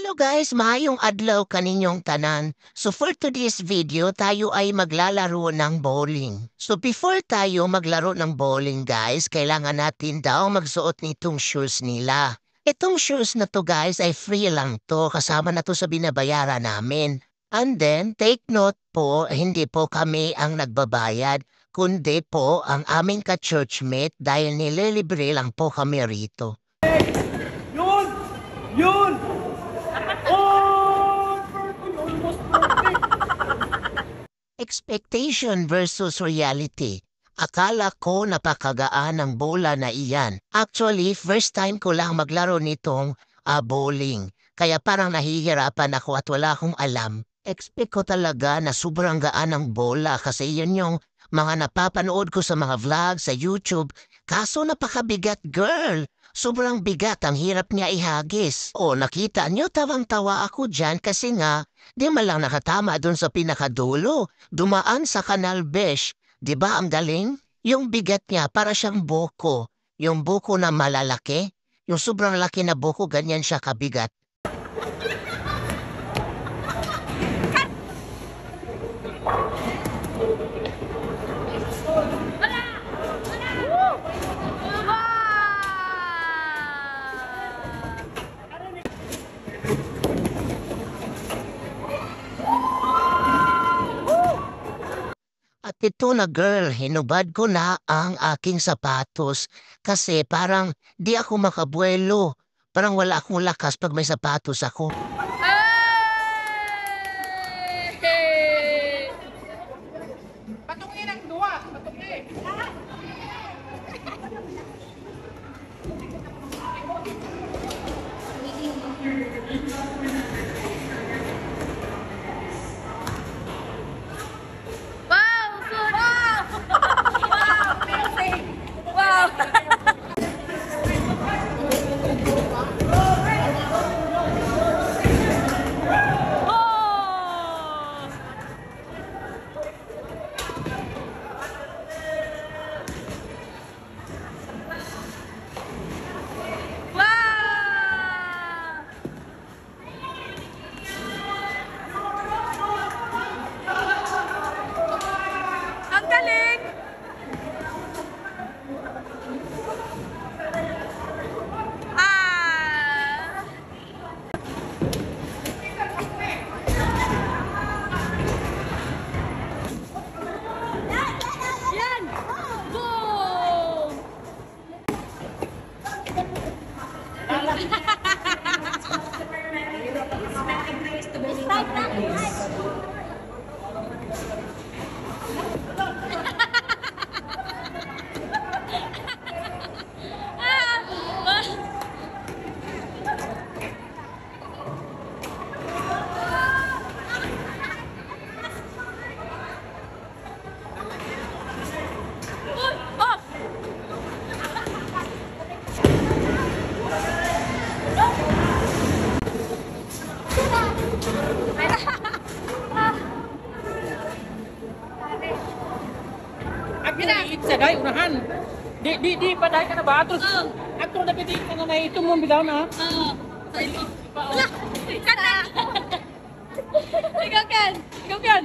Hello guys, maayong adlaw kaninyong tanan. So for today's video, tayo ay maglalaro ng bowling. So before tayo maglaro ng bowling guys, kailangan natin daw magsuot nitong shoes nila. Itong shoes na to guys ay free lang to, kasama na to sa binabayaran namin. And then, take note po, hindi po kami ang nagbabayad, kundi po ang aming ka-churchmate dahil nililibre lang po kami rito. Yun! Yun! Oh! Perfect! Almost perfect! Expectation versus reality. Akala ko napakagaan ang bola na iyan. Actually, first time ko lang maglaro nitong bowling. Kaya parang nahihirapan ako at wala akong alam. Expect ko talaga na sobrang gaan ang bola kasi yan yung mga napapanood ko sa mga vlog sa YouTube. Kaso napakabigat, girl. Sobrang bigat, ang hirap niya ihagis. O nakita niyo, tawang-tawa ako dyan kasi nga, di man lang nakatama dun sa pinakadulo. Dumaan sa Canal Besh. Di ba ang galing? Yung bigat niya para siyang buko. Yung buko na malalaki. Yung sobrang laki na buko, ganyan siya kabigat. At ito na girl, hinubad ko na ang aking sapatos kasi parang di ako makabuelo. Parang wala akong lakas pag may sapatos ako. Hey! Patungin ang duwa! Patungin! Wow! Good! Wow! Wow! Amazing! Wow! Oh! Wow! Ang galing! Ah! Yan! Boom! Uy! Oh! At ginait sa day, unahan! Di pa dahil ka na ba? Atros, Oh. atros na piti ka na ito mo bidaw na. Oo. Wala! Ikaw na! Ikaw, Ken! Ikaw, Ken!